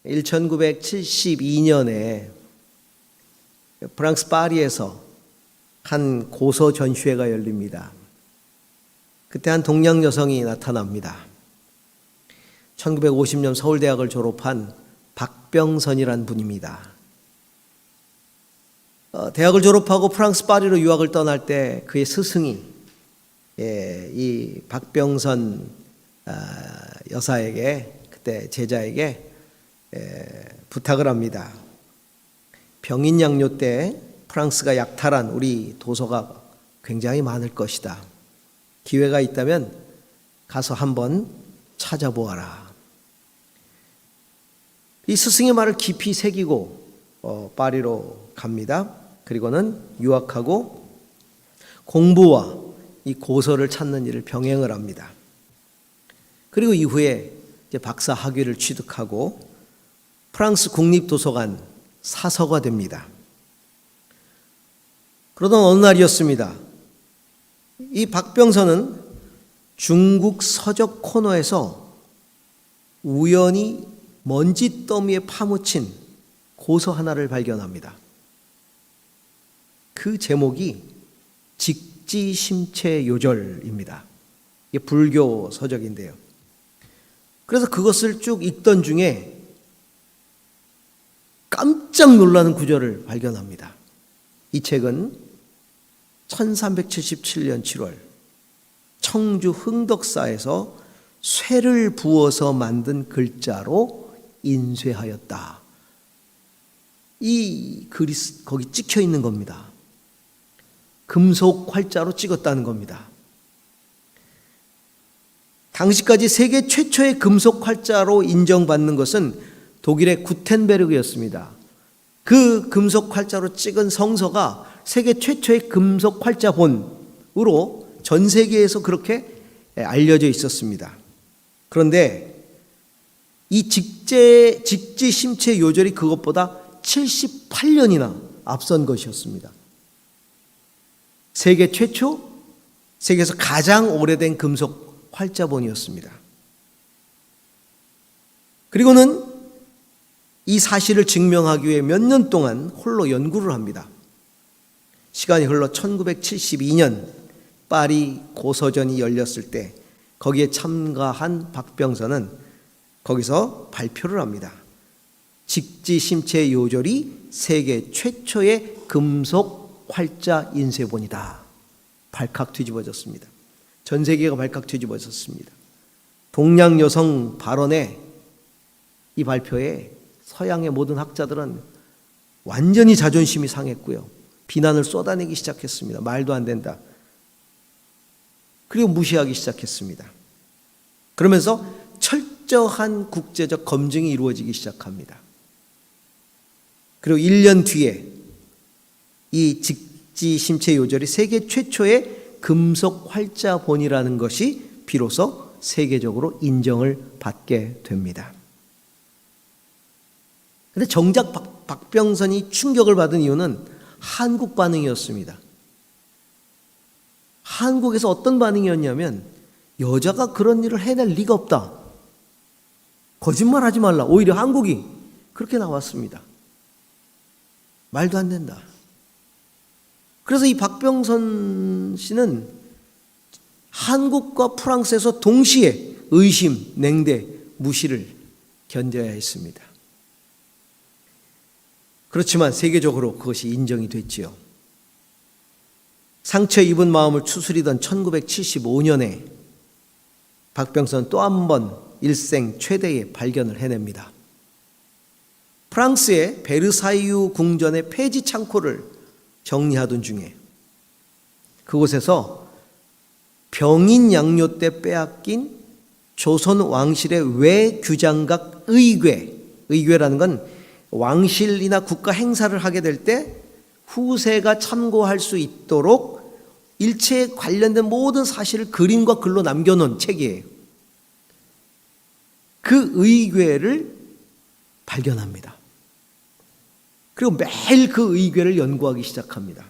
1972년에 프랑스 파리에서 한 고서 전시회가 열립니다. 그때 한 동양 여성이 나타납니다. 1950년 서울대학을 졸업한 박병선이란 분입니다. 대학을 졸업하고 프랑스 파리로 유학을 떠날 때 그의 스승이 이 박병선 여사에게, 그때 제자에게 부탁을 합니다. 병인 양요 때 프랑스가 약탈한 우리 도서가 굉장히 많을 것이다. 기회가 있다면 가서 한번 찾아보아라. 이 스승의 말을 깊이 새기고 파리로 갑니다. 그리고는 유학하고 공부와 이 고서를 찾는 일을 병행을 합니다. 그리고 이후에 이제 박사 학위를 취득하고 프랑스 국립도서관 사서가 됩니다. 그러던 어느 날이었습니다. 이 박병선은 중국 서적 코너에서 우연히 먼지 더미에 파묻힌 고서 하나를 발견합니다. 그 제목이 직지심체요절입니다. 이게 불교 서적인데요. 그래서 그것을 쭉 읽던 중에 깜짝 놀라는 구절을 발견합니다. 이 책은 1377년 7월 청주 흥덕사에서 쇠를 부어서 만든 글자로 인쇄하였다. 이 글이 거기 찍혀 있는 겁니다. 금속 활자로 찍었다는 겁니다. 당시까지 세계 최초의 금속 활자로 인정받는 것은 독일의 구텐베르그였습니다. 그 금속 활자로 찍은 성서가 세계 최초의 금속 활자본으로 전 세계에서 그렇게 알려져 있었습니다. 그런데 이 직지심체 요절이 그것보다 78년이나 앞선 것이었습니다. 세계 최초, 세계에서 가장 오래된 금속 활자본이었습니다. 그리고는 이 사실을 증명하기 위해 몇 년 동안 홀로 연구를 합니다. 시간이 흘러 1972년 파리 고서전이 열렸을 때 거기에 참가한 박병선은 거기서 발표를 합니다. 직지심체 요절이 세계 최초의 금속 활자 인쇄본이다. 발칵 뒤집어졌습니다. 전 세계가 발칵 뒤집어졌습니다. 동양 여성 발언에, 이 발표에 서양의 모든 학자들은 완전히 자존심이 상했고요. 비난을 쏟아내기 시작했습니다. 말도 안 된다. 그리고 무시하기 시작했습니다. 그러면서 철저한 국제적 검증이 이루어지기 시작합니다. 그리고 1년 뒤에 이 직지심체 요절이 세계 최초의 금속 활자본이라는 것이 비로소 세계적으로 인정을 받게 됩니다. 그런데 정작 박병선이 충격을 받은 이유는 한국 반응이었습니다. 한국에서 어떤 반응이었냐면, 여자가 그런 일을 해낼 리가 없다. 거짓말하지 말라. 오히려 한국이 그렇게 나왔습니다. 말도 안 된다. 그래서 이 박병선 씨는 한국과 프랑스에서 동시에 의심, 냉대, 무시를 견뎌야 했습니다. 그렇지만 세계적으로 그것이 인정이 됐지요. 상처 입은 마음을 추스리던 1975년에 박병선 또 한 번 일생 최대의 발견을 해냅니다. 프랑스의 베르사유 궁전의 폐지 창고를 정리하던 중에 그곳에서 병인 양요 때 빼앗긴 조선 왕실의 외규장각 의궤라는 건 왕실이나 국가 행사를 하게 될 때 후세가 참고할 수 있도록 일체에 관련된 모든 사실을 그림과 글로 남겨놓은 책이에요. 그 의궤를 발견합니다. 그리고 매일 그 의궤를 연구하기 시작합니다.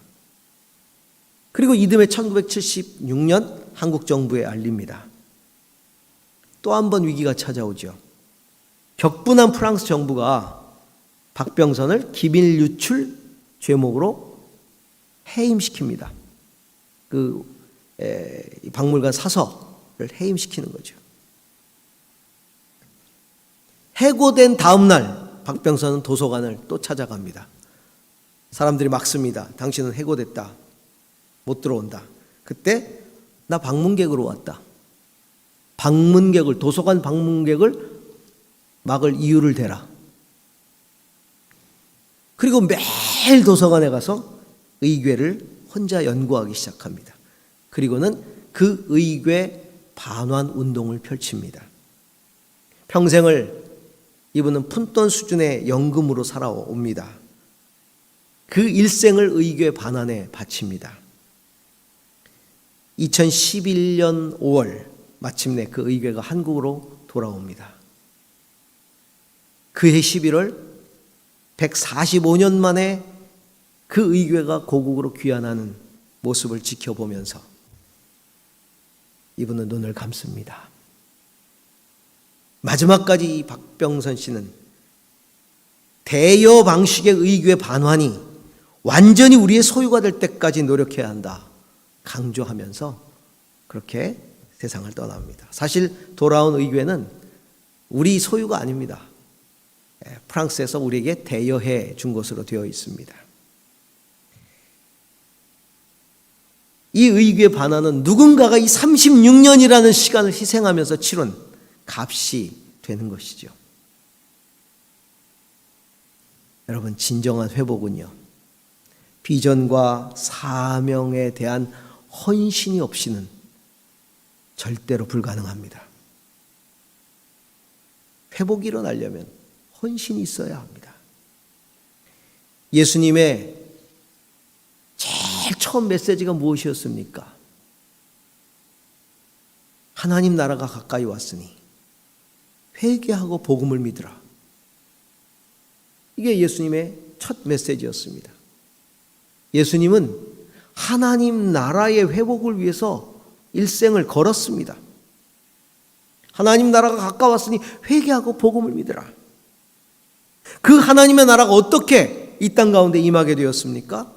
그리고 이듬해 1976년 한국 정부에 알립니다. 또 한 번 위기가 찾아오죠. 격분한 프랑스 정부가 박병선을 기밀 유출 죄목으로 해임시킵니다. 이 박물관 사서를 해임시키는 거죠. 해고된 다음 날 박병선은 도서관을 또 찾아갑니다. 사람들이 막습니다. 당신은 해고됐다. 못 들어온다. 그때 나 방문객으로 왔다. 도서관 방문객을 막을 이유를 대라. 그리고 매일 도서관에 가서 의궤를 혼자 연구하기 시작합니다. 그리고는 그 의궤 반환 운동을 펼칩니다. 평생을 이분은 푼돈 수준의 연금으로 살아옵니다. 그 일생을 의궤 반환에 바칩니다. 2011년 5월 마침내 그 의궤가 한국으로 돌아옵니다. 그해 11월 145년 만에 그 의궤가 고국으로 귀환하는 모습을 지켜보면서 이분은 눈을 감습니다. 마지막까지 이 박병선 씨는 대여 방식의 의궤 반환이 완전히 우리의 소유가 될 때까지 노력해야 한다 강조하면서 그렇게 세상을 떠납니다. 사실 돌아온 의궤는 우리 소유가 아닙니다. 프랑스에서 우리에게 대여해 준 것으로 되어 있습니다. 이 의궤 반환은 누군가가 이 36년이라는 시간을 희생하면서 치른 값이 되는 것이죠. 여러분, 진정한 회복은요, 비전과 사명에 대한 헌신이 없이는 절대로 불가능합니다. 회복이 일어나려면 헌신이 있어야 합니다. 예수님의 제일 처음 메시지가 무엇이었습니까? 하나님 나라가 가까이 왔으니 회개하고 복음을 믿으라. 이게 예수님의 첫 메시지였습니다. 예수님은 하나님 나라의 회복을 위해서 일생을 걸었습니다. 하나님 나라가 가까웠으니 회개하고 복음을 믿으라. 그 하나님의 나라가 어떻게 이 땅 가운데 임하게 되었습니까?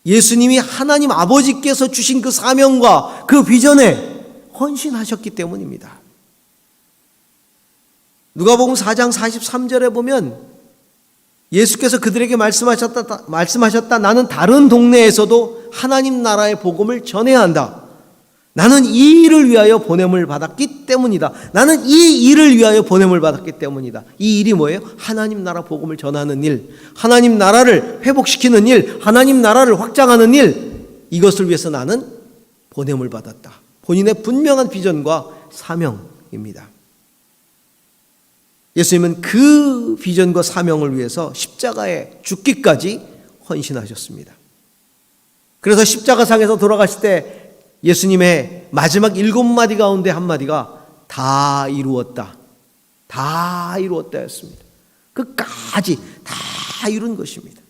예수님이 하나님 아버지께서 주신 그 사명과 그 비전에 헌신하셨기 때문입니다. 누가복음 4장 43절에 보면 예수께서 그들에게 말씀하셨다. 나는 다른 동네에서도 하나님 나라의 복음을 전해야 한다. 나는 이 일을 위하여 보냄을 받았기 때문이다. 나는 이 일을 위하여 보냄을 받았기 때문이다. 이 일이 뭐예요? 하나님 나라 복음을 전하는 일, 하나님 나라를 회복시키는 일, 하나님 나라를 확장하는 일, 이것을 위해서 나는 보냄을 받았다. 본인의 분명한 비전과 사명입니다. 예수님은 그 비전과 사명을 위해서 십자가에 죽기까지 헌신하셨습니다. 그래서 십자가상에서 돌아가실 때 예수님의 마지막 7마디 가운데 한마디가 다 이루었다. 다 이루었다 였습니다. 끝까지 다 이룬 것입니다.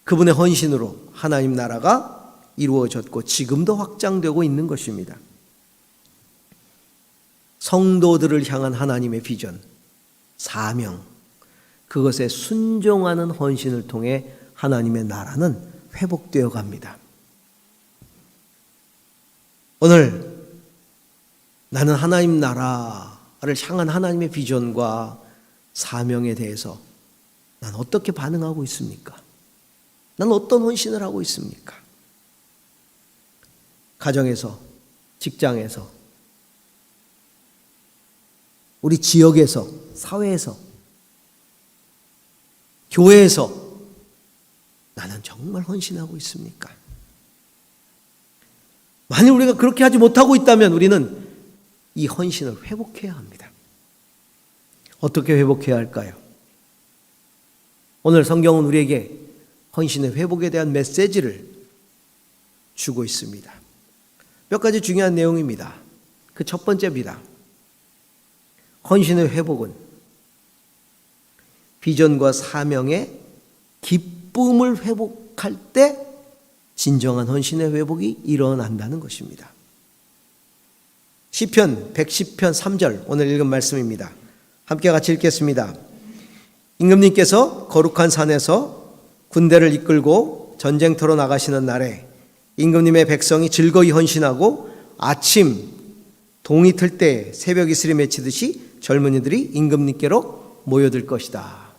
그분의 헌신으로 하나님 나라가 이루어졌고 지금도 확장되고 있는 것입니다. 성도들을 향한 하나님의 비전, 사명, 그것에 순종하는 헌신을 통해 하나님의 나라는 회복되어 갑니다. 오늘 나는 하나님 나라를 향한 하나님의 비전과 사명에 대해서 난 어떻게 반응하고 있습니까? 난 어떤 헌신을 하고 있습니까? 가정에서, 직장에서, 우리 지역에서, 사회에서, 교회에서 나는 정말 헌신하고 있습니까? 만일 우리가 그렇게 하지 못하고 있다면 우리는 이 헌신을 회복해야 합니다. 어떻게 회복해야 할까요? 오늘 성경은 우리에게 헌신의 회복에 대한 메시지를 주고 있습니다. 몇 가지 중요한 내용입니다. 그 첫 번째입니다. 헌신의 회복은 비전과 사명의 기쁨을 회복할 때 진정한 헌신의 회복이 일어난다는 것입니다. 시편 110편 3절 오늘 읽은 말씀입니다. 함께 같이 읽겠습니다. 임금님께서 거룩한 산에서 군대를 이끌고 전쟁터로 나가시는 날에 임금님의 백성이 즐거이 헌신하고 아침 동이 틀 때 새벽 이슬이 맺히듯이 젊은이들이 임금님께로 모여들 것이다.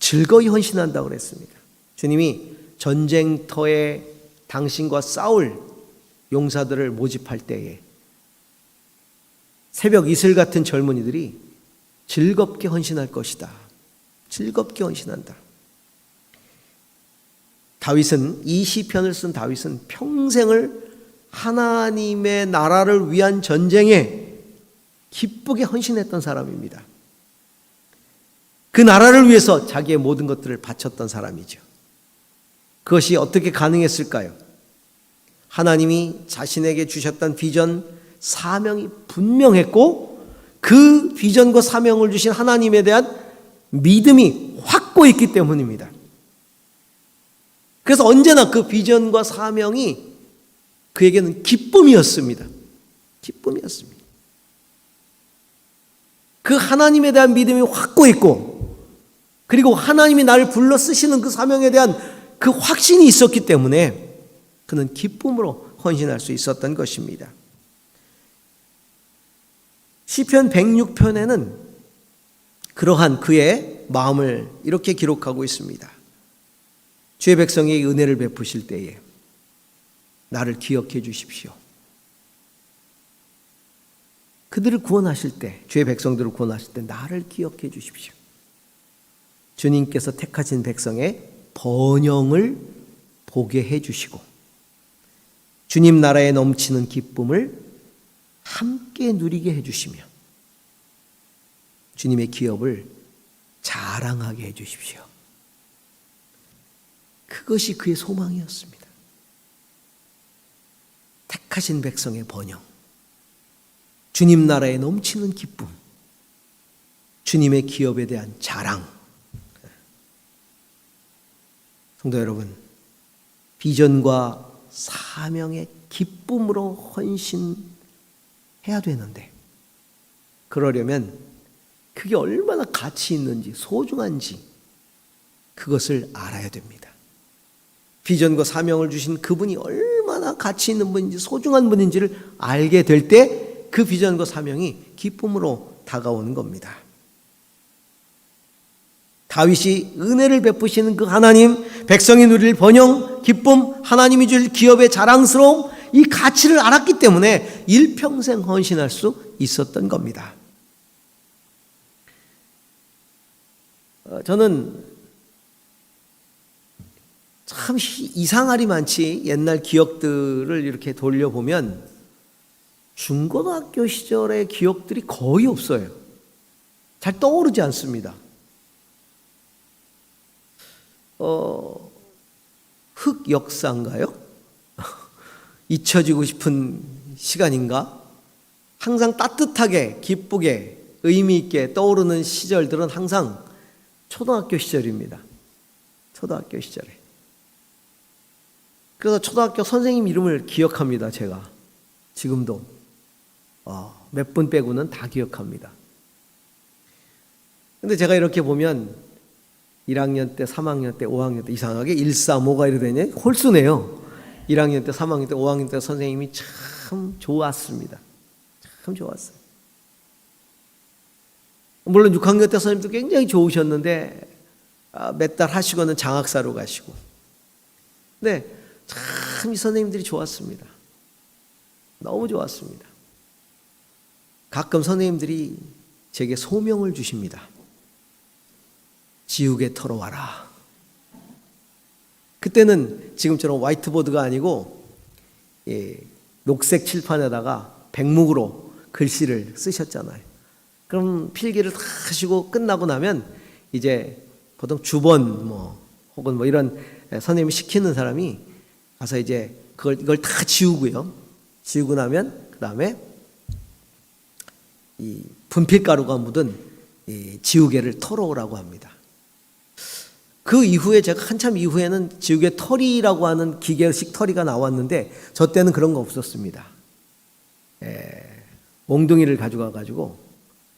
즐거이 헌신한다고 그랬습니다. 주님이 전쟁터에 당신과 싸울 용사들을 모집할 때에 새벽 이슬 같은 젊은이들이 즐겁게 헌신할 것이다. 즐겁게 헌신한다. 다윗은, 이 시편을 쓴 다윗은 평생을 하나님의 나라를 위한 전쟁에 기쁘게 헌신했던 사람입니다. 그 나라를 위해서 자기의 모든 것들을 바쳤던 사람이죠. 그것이 어떻게 가능했을까요? 하나님이 자신에게 주셨던 비전, 사명이 분명했고 그 비전과 사명을 주신 하나님에 대한 믿음이 확고했기 때문입니다. 그래서 언제나 그 비전과 사명이 그에게는 기쁨이었습니다. 기쁨이었습니다. 그 하나님에 대한 믿음이 확고했고 그리고 하나님이 나를 불러 쓰시는 그 사명에 대한 그 확신이 있었기 때문에 그는 기쁨으로 헌신할 수 있었던 것입니다. 시편 106편에는 그러한 그의 마음을 이렇게 기록하고 있습니다. 주의 백성에게 은혜를 베푸실 때에 나를 기억해 주십시오. 그들을 구원하실 때, 주의 백성들을 구원하실 때 나를 기억해 주십시오. 주님께서 택하신 백성의 번영을 보게 해 주시고 주님 나라에 넘치는 기쁨을 함께 누리게 해 주시며 주님의 기업을 자랑하게 해 주십시오. 그것이 그의 소망이었습니다. 택하신 백성의 번영, 주님 나라에 넘치는 기쁨, 주님의 기업에 대한 자랑. 성도 여러분, 비전과 사명의 기쁨으로 헌신해야 되는데 그러려면 그게 얼마나 가치 있는지 소중한지 그것을 알아야 됩니다. 비전과 사명을 주신 그분이 얼마나 가치 있는 분인지 소중한 분인지를 알게 될 때 그 비전과 사명이 기쁨으로 다가오는 겁니다. 다윗이 은혜를 베푸시는 그 하나님, 백성이 누릴 번영, 기쁨, 하나님이 줄 기업의 자랑스러움, 이 가치를 알았기 때문에 일평생 헌신할 수 있었던 겁니다. 저는 참 이상하리 많지 옛날 기억들을 이렇게 돌려보면 중고등학교 시절의 기억들이 거의 없어요. 잘 떠오르지 않습니다. 흑역사인가요? 잊혀지고 싶은 시간인가? 항상 따뜻하게, 기쁘게, 의미 있게 떠오르는 시절들은 항상 초등학교 시절입니다. 초등학교 시절에. 그래서 초등학교 선생님 이름을 기억합니다. 제가 지금도 몇 분 빼고는 다 기억합니다. 근데 제가 이렇게 보면 1학년 때, 3학년 때, 5학년 때 이상하게 1, 4, 5가 이렇게 되냐? 홀수네요. 1학년 때, 3학년 때, 5학년 때 선생님이 참 좋았습니다. 참 좋았어요. 물론 6학년 때 선생님도 굉장히 좋으셨는데 몇 달 하시고는 장학사로 가시고. 근데 참 이 선생님들이 좋았습니다. 너무 좋았습니다. 가끔 선생님들이 제게 소명을 주십니다. 지우개 털어와라. 그때는 지금처럼 화이트보드가 아니고 녹색 칠판에다가 백목으로 글씨를 쓰셨잖아요. 그럼 필기를 다 하시고 끝나고 나면 이제 보통 주번 혹은 이런 선생님이 시키는 사람이 가서 이제 이걸 다 지우고요. 지우고 나면 그 다음에 이 분필가루가 묻은 이 지우개를 털어오라고 합니다. 그 이후에 제가 한참 이후에는 지우개 털이라고 하는 기계식 털이가 나왔는데 저 때는 그런 거 없었습니다. 몽둥이를 가져가 가지고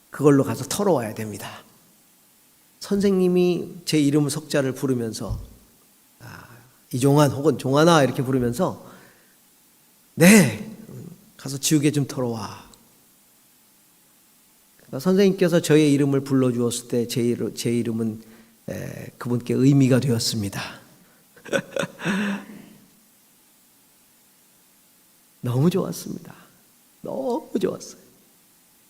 그걸로 가서 털어와야 됩니다. 선생님이 제 이름 석자를 부르면서 이종환 혹은 종환아 이렇게 부르면서 네 가서 지우개 좀 털어와. 그러니까 선생님께서 저의 이름을 불러주었을 때 제 이름은 그분께 의미가 되었습니다. 너무 좋았습니다. 너무 좋았어요.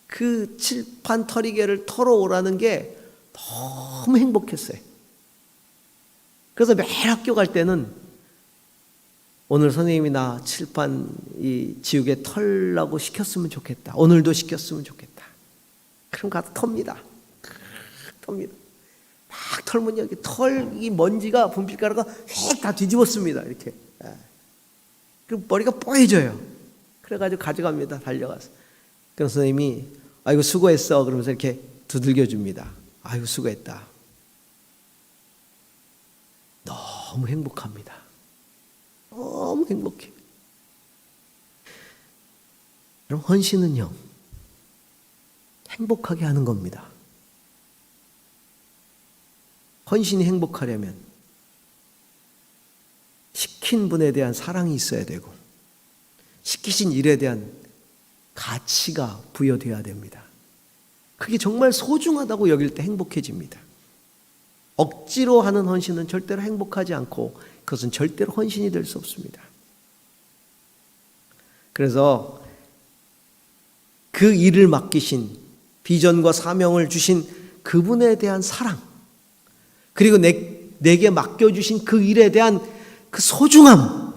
그 칠판 털이개를 털어오라는 게 너무 행복했어요. 그래서 매일 학교 갈 때는 오늘 선생님이 나 칠판 이 지우개 털라고 시켰으면 좋겠다. 오늘도 시켰으면 좋겠다. 그럼 가서 텁니다. 텁니다. 막 털면 여기 이 먼지가 분필가루가 휙 다 뒤집었습니다. 이렇게. 그럼 머리가 뽀해져요. 그래가지고 가져갑니다. 달려가서. 그럼 선생님이 아이고 수고했어. 그러면서 이렇게 두들겨 줍니다. 아이고 수고했다. 너무 행복합니다. 너무 행복해. 그럼 헌신은요, 행복하게 하는 겁니다. 헌신이 행복하려면 시킨 분에 대한 사랑이 있어야 되고 시키신 일에 대한 가치가 부여되어야 됩니다. 그게 정말 소중하다고 여길 때 행복해집니다. 억지로 하는 헌신은 절대로 행복하지 않고 그것은 절대로 헌신이 될 수 없습니다. 그래서 그 일을 맡기신 비전과 사명을 주신 그분에 대한 사랑, 그리고 내게 맡겨주신 그 일에 대한 그 소중함,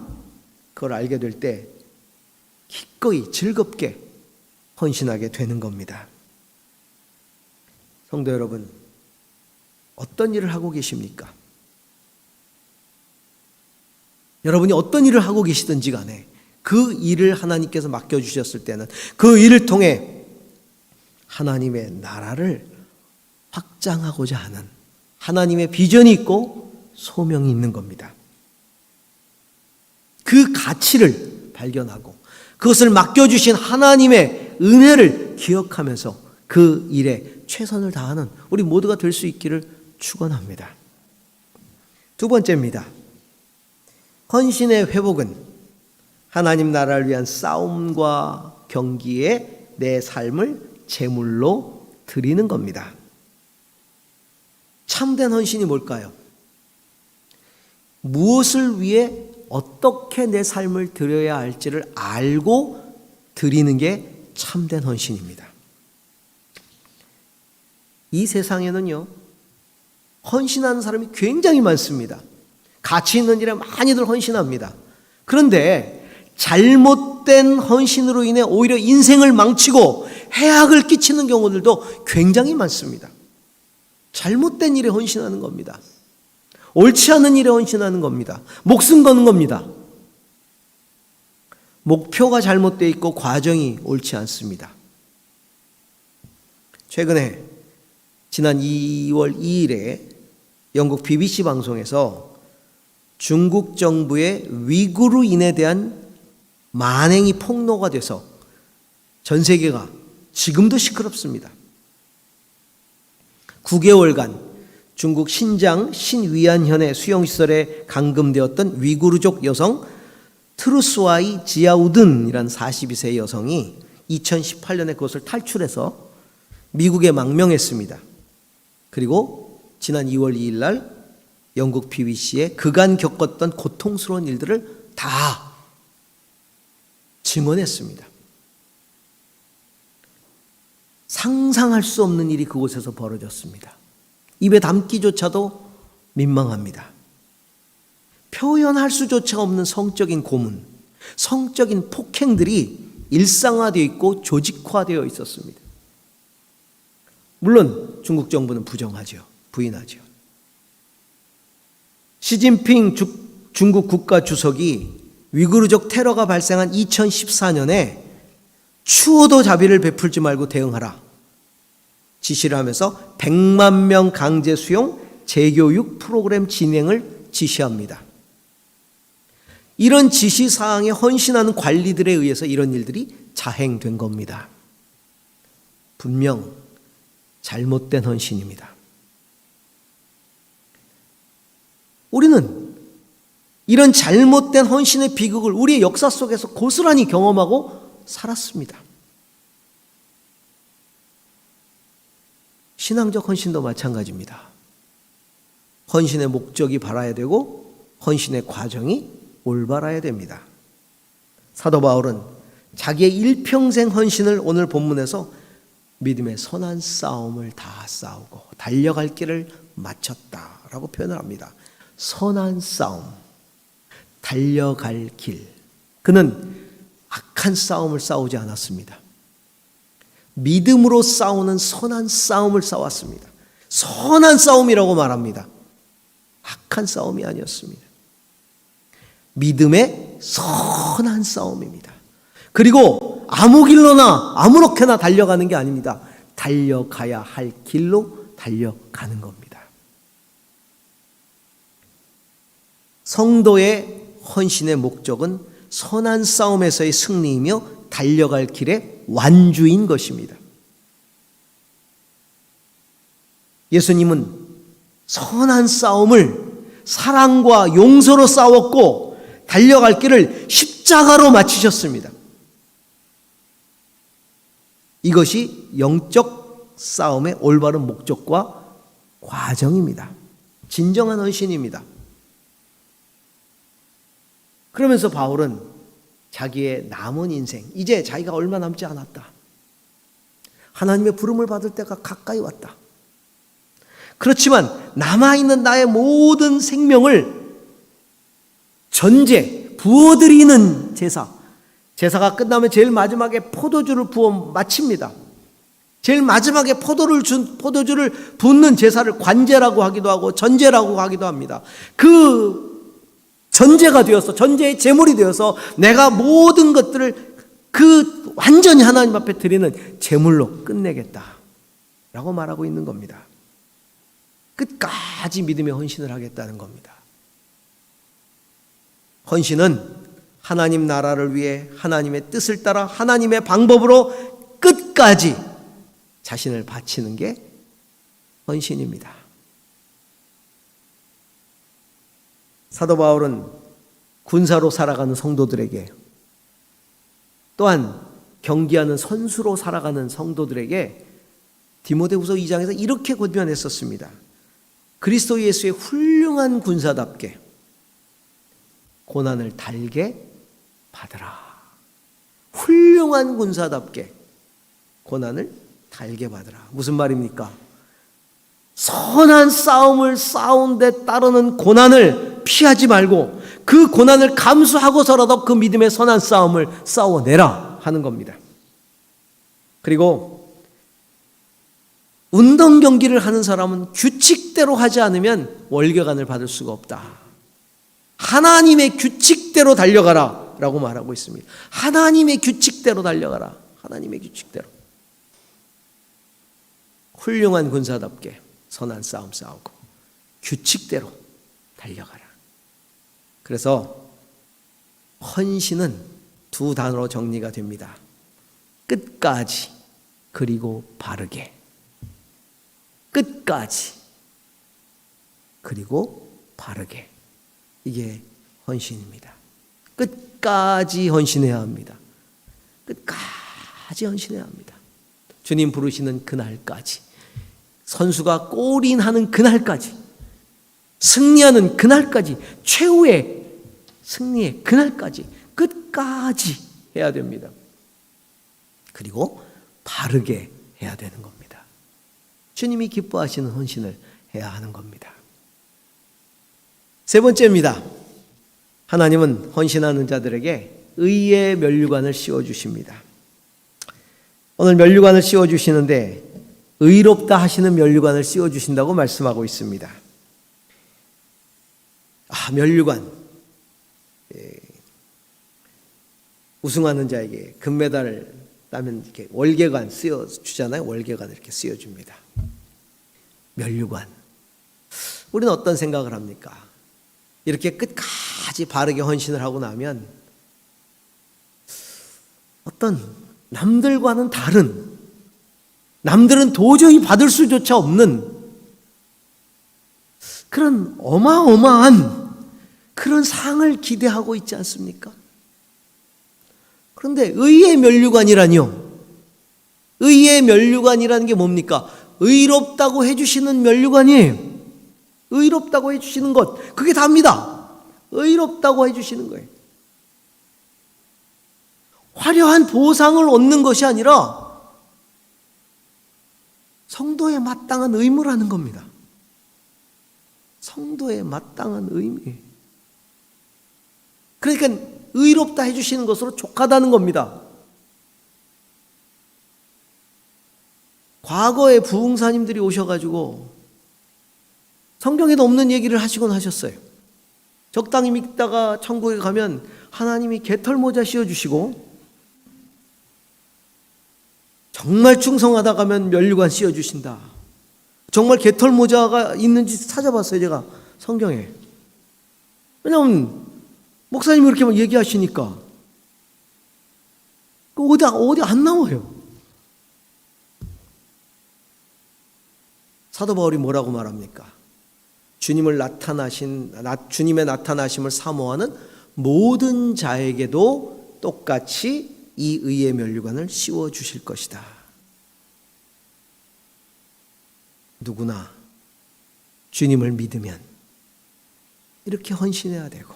그걸 알게 될 때 기꺼이 즐겁게 헌신하게 되는 겁니다. 성도 여러분, 어떤 일을 하고 계십니까? 여러분이 어떤 일을 하고 계시든지 간에 그 일을 하나님께서 맡겨주셨을 때는 그 일을 통해 하나님의 나라를 확장하고자 하는 하나님의 비전이 있고 소명이 있는 겁니다. 그 가치를 발견하고 그것을 맡겨주신 하나님의 은혜를 기억하면서 그 일에 최선을 다하는 우리 모두가 될 수 있기를 축원합니다. 두 번째입니다. 헌신의 회복은 하나님 나라를 위한 싸움과 경기에 내 삶을 제물로 드리는 겁니다. 참된 헌신이 뭘까요? 무엇을 위해 어떻게 내 삶을 드려야 할지를 알고 드리는 게 참된 헌신입니다. 이 세상에는요, 헌신하는 사람이 굉장히 많습니다. 가치 있는 일에 많이들 헌신합니다. 그런데 잘못된 헌신으로 인해 오히려 인생을 망치고 해악을 끼치는 경우들도 굉장히 많습니다. 잘못된 일에 헌신하는 겁니다. 옳지 않은 일에 헌신하는 겁니다. 목숨 거는 겁니다. 목표가 잘못되어 있고 과정이 옳지 않습니다. 최근에 지난 2월 2일에 영국 BBC 방송에서 중국 정부의 위구르인에 대한 만행이 폭로가 돼서 전 세계가 지금도 시끄럽습니다. 9개월간 중국 신장 신위안현의 수용시설에 감금되었던 위구르족 여성 트루스와이 지아우든이라는 42세 여성이 2018년에 그것을 탈출해서 미국에 망명했습니다. 그리고 지난 2월 2일 날 영국 BBC에 그간 겪었던 고통스러운 일들을 다 증언했습니다. 상상할 수 없는 일이 그곳에서 벌어졌습니다. 입에 담기조차도 민망합니다. 표현할 수조차 없는 성적인 고문, 성적인 폭행들이 일상화되어 있고 조직화되어 있었습니다. 물론 중국 정부는 부정하죠. 부인하죠. 시진핑 중국 국가 주석이 위구르족 테러가 발생한 2014년에 추호도 자비를 베풀지 말고 대응하라 지시를 하면서 100만 명 강제 수용, 재교육 프로그램 진행을 지시합니다. 이런 지시사항에 헌신하는 관리들에 의해서 이런 일들이 자행된 겁니다. 분명 잘못된 헌신입니다. 우리는 이런 잘못된 헌신의 비극을 우리의 역사 속에서 고스란히 경험하고 살았습니다. 신앙적 헌신도 마찬가지입니다. 헌신의 목적이 바라야 되고 헌신의 과정이 올바라야 됩니다. 사도 바울은 자기의 일평생 헌신을 오늘 본문에서 믿음의 선한 싸움을 다 싸우고 달려갈 길을 마쳤다라고 표현을 합니다. 선한 싸움, 달려갈 길. 그는 악한 싸움을 싸우지 않았습니다. 믿음으로 싸우는 선한 싸움을 싸웠습니다. 선한 싸움이라고 말합니다. 악한 싸움이 아니었습니다. 믿음의 선한 싸움입니다. 그리고 아무 길로나 아무렇게나 달려가는 게 아닙니다. 달려가야 할 길로 달려가는 겁니다. 성도의 헌신의 목적은 선한 싸움에서의 승리이며 달려갈 길의 완주인 것입니다. 예수님은 선한 싸움을 사랑과 용서로 싸웠고 달려갈 길을 십자가로 마치셨습니다. 이것이 영적 싸움의 올바른 목적과 과정입니다. 진정한 헌신입니다. 그러면서 바울은 자기의 남은 인생, 이제 자기가 얼마 남지 않았다. 하나님의 부름을 받을 때가 가까이 왔다. 그렇지만 남아있는 나의 모든 생명을 전제, 부어드리는 제사가 끝나면 제일 마지막에 포도주를 부어 마칩니다. 제일 마지막에 포도주를 붓는 제사를 관제라고 하기도 하고 전제라고 하기도 합니다. 그 전제가 되어서, 전제의 제물이 되어서 내가 모든 것들을 그 완전히 하나님 앞에 드리는 제물로 끝내겠다라고 말하고 있는 겁니다. 끝까지 믿음의 헌신을 하겠다는 겁니다. 헌신은 하나님 나라를 위해 하나님의 뜻을 따라 하나님의 방법으로 끝까지 자신을 바치는 게 헌신입니다. 사도 바울은 군사로 살아가는 성도들에게, 또한 경기하는 선수로 살아가는 성도들에게 디모데후서 2장에서 이렇게 권면했었습니다. 그리스도 예수의 훌륭한 군사답게 고난을 달게 받으라. 훌륭한 군사답게 고난을 달게 받으라. 무슨 말입니까? 선한 싸움을 싸운 데 따르는 고난을 피하지 말고 그 고난을 감수하고서라도 그 믿음의 선한 싸움을 싸워내라 하는 겁니다. 그리고 운동 경기를 하는 사람은 규칙대로 하지 않으면 월계관을 받을 수가 없다. 하나님의 규칙대로 달려가라 라고 말하고 있습니다. 하나님의 규칙대로 달려가라. 하나님의 규칙대로. 훌륭한 군사답게 선한 싸움 싸우고 규칙대로 달려가라. 그래서 헌신은 두 단어로 정리가 됩니다. 끝까지, 그리고 바르게. 끝까지, 그리고 바르게. 이게 헌신입니다. 끝까지 헌신해야 합니다. 끝까지 헌신해야 합니다. 주님 부르시는 그날까지, 선수가 골인하는 그날까지, 승리하는 그날까지, 최후의 승리의 그날까지 끝까지 해야 됩니다. 그리고 바르게 해야 되는 겁니다. 주님이 기뻐하시는 헌신을 해야 하는 겁니다. 세 번째입니다. 하나님은 헌신하는 자들에게 의의 면류관을 씌워주십니다. 오늘 면류관을 씌워주시는데 의롭다 하시는 면류관을 씌워주신다고 말씀하고 있습니다. 면류관. 우승하는 자에게 금메달을 따면 이렇게 월계관 씌워주잖아요. 월계관을 이렇게 씌워줍니다. 면류관. 우리는 어떤 생각을 합니까? 이렇게 끝까지 바르게 헌신을 하고 나면 어떤 남들과는 다른, 남들은 도저히 받을 수조차 없는 그런 어마어마한 그런 상을 기대하고 있지 않습니까? 그런데 의의 면류관이라니요. 의의 면류관이라는 게 뭡니까? 의롭다고 해주시는 면류관이에요. 의롭다고 해주시는 것, 그게 답니다. 의롭다고 해주시는 거예요. 화려한 보상을 얻는 것이 아니라 성도에 마땅한 의무라는 겁니다. 성도에 마땅한 의미. 그러니까 의롭다 해주시는 것으로 족하다는 겁니다. 과거에 부흥사님들이 오셔가지고 성경에도 없는 얘기를 하시곤 하셨어요. 적당히 믿다가 천국에 가면 하나님이 개털모자 씌워주시고 정말 충성하다 가면 면류관 씌워주신다. 정말 개털모자가 있는지 찾아봤어요, 제가 성경에. 왜냐하면 목사님이 그렇게 막 얘기하시니까 어디 안 나와요. 사도 바울이 뭐라고 말합니까? 주님의 나타나심을 사모하는 모든 자에게도 똑같이 이 의의 면류관을 씌워 주실 것이다. 누구나 주님을 믿으면 이렇게 헌신해야 되고,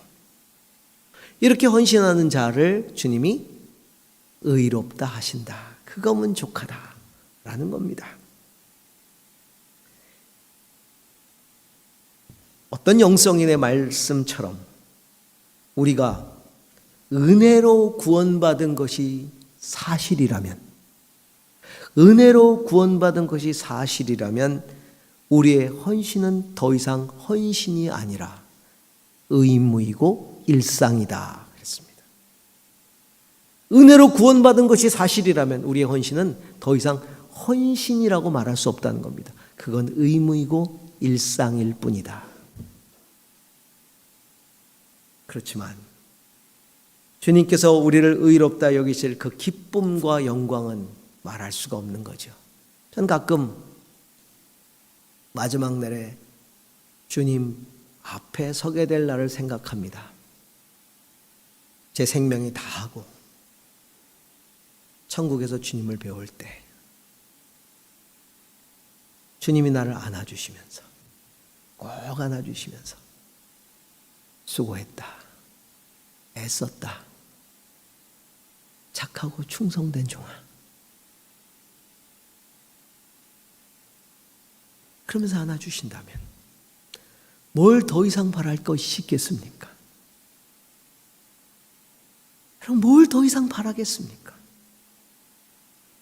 이렇게 헌신하는 자를 주님이 의롭다 하신다. 그거면 족하다라는 겁니다. 어떤 영성인의 말씀처럼 우리가 은혜로 구원받은 것이 사실이라면, 은혜로 구원받은 것이 사실이라면 우리의 헌신은 더 이상 헌신이 아니라 의무이고 일상이다 그랬습니다. 은혜로 구원받은 것이 사실이라면 우리의 헌신은 더 이상 헌신이라고 말할 수 없다는 겁니다. 그건 의무이고 일상일 뿐이다. 그렇지만 주님께서 우리를 의롭다 여기실 그 기쁨과 영광은 말할 수가 없는 거죠. 전 가끔 마지막 날에 주님 앞에 서게 될 날을 생각합니다. 제 생명이 다하고 천국에서 주님을 배울 때 주님이 나를 안아주시면서, 꼭 안아주시면서 수고했다, 애썼다, 착하고 충성된 종아, 그러면서 안아주신다면 뭘 더 이상 바랄 것이 있겠습니까? 그럼 뭘 더 이상 바라겠습니까?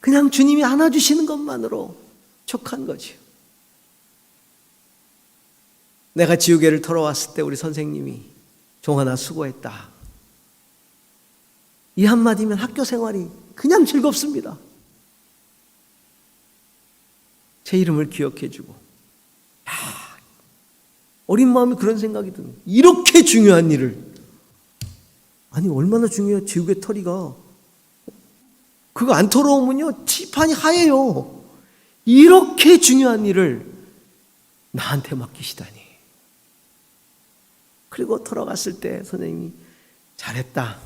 그냥 주님이 안아주시는 것만으로 족한 거지요. 내가 지우개를 털어 왔을 때 우리 선생님이 종아나 수고했다, 이 한마디면 학교 생활이 그냥 즐겁습니다. 제 이름을 기억해 주고, 어린 마음에 그런 생각이 드는, 이렇게 중요한 일을, 아니 얼마나 중요해요. 지우개 털이가 그거 안 털어오면요 칠판이 하얘요. 이렇게 중요한 일을 나한테 맡기시다니. 그리고 털어갔을 때 선생님이 잘했다,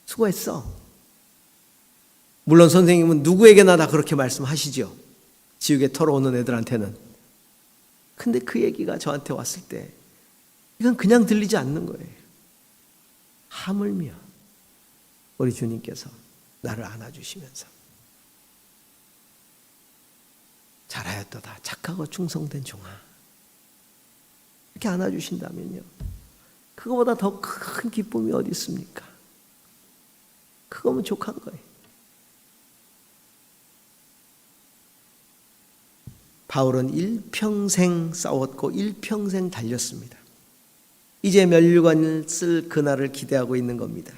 수고했어. 물론 선생님은 누구에게나 다 그렇게 말씀하시죠, 지우개 털어오는 애들한테는. 근데 그 얘기가 저한테 왔을 때 이건 그냥 들리지 않는 거예요. 하물며 우리 주님께서 나를 안아주시면서 잘하였도다, 착하고 충성된 종아, 이렇게 안아주신다면요, 그거보다 더 큰 기쁨이 어디 있습니까? 그거면 족한 거예요. 바울은 일평생 싸웠고 일평생 달렸습니다. 이제 면류관을 쓸 그날을 기대하고 있는 겁니다.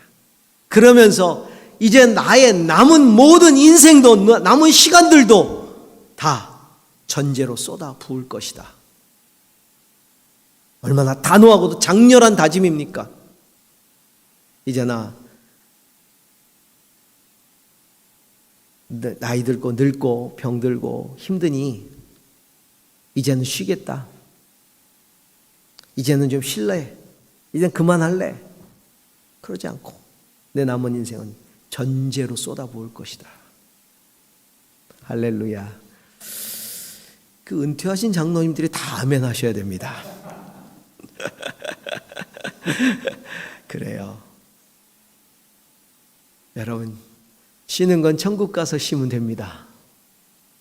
그러면서 이제 나의 남은 모든 인생도, 남은 시간들도 다 전제로 쏟아 부을 것이다. 얼마나 단호하고도 장렬한 다짐입니까? 이제나 나이 들고 늙고 병들고 힘드니 이제는 쉬겠다. 이제는 좀 쉴래. 이젠 그만할래. 그러지 않고 내 남은 인생은 전제로 쏟아부을 것이다. 할렐루야. 그 은퇴하신 장로님들이 다 아멘 하셔야 됩니다. 그래요. 여러분, 쉬는 건 천국 가서 쉬면 됩니다.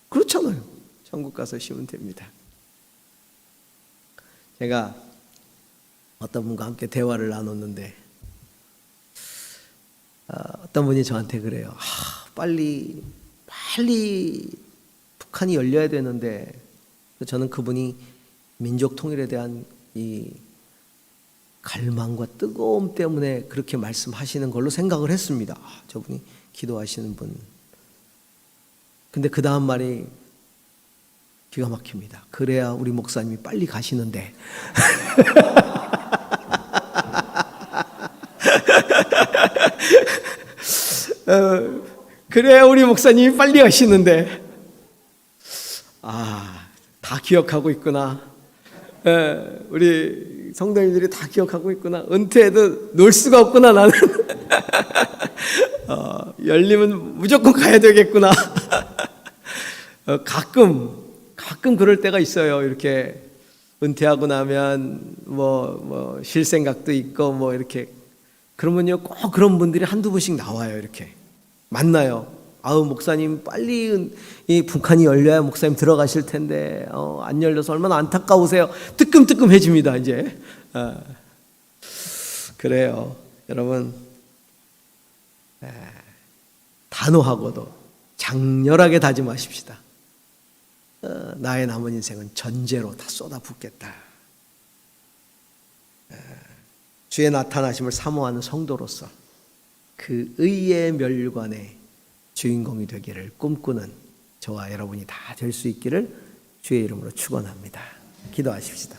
그렇잖아요. 천국 가서 쉬면 됩니다. 제가 어떤 분과 함께 대화를 나눴는데 어떤 분이 저한테 그래요. 빨리 북한이 열려야 되는데, 저는 그분이 민족 통일에 대한 이 갈망과 뜨거움 때문에 그렇게 말씀하시는 걸로 생각을 했습니다. 저분이 기도하시는 분. 근데 그 다음 말이 기가 막힙니다. 그래야 우리 목사님이 빨리 가시는데. 그래야 우리 목사님이 빨리 가시는데. 다 기억하고 있구나. 우리 성도님들이 다 기억하고 있구나. 은퇴해도 놀 수가 없구나, 나는. 열리면 무조건 가야 되겠구나. 가끔 그럴 때가 있어요. 이렇게 은퇴하고 나면 쉴 생각도 있고 이렇게. 그러면요, 꼭 그런 분들이 한두 분씩 나와요. 이렇게 만나요. 목사님 빨리 이 북한이 열려야 목사님 들어가실 텐데 안 열려서 얼마나 안타까우세요. 뜨끔뜨끔해집니다. 이제 그래요. 여러분, 단호하고도 장렬하게 다짐하십시다. 나의 남은 인생은 전제로 다 쏟아붓겠다. 주의 나타나심을 사모하는 성도로서 그 의의 멸관의 주인공이 되기를 꿈꾸는 저와 여러분이 다 될 수 있기를 주의 이름으로 축원합니다. 기도하십시다.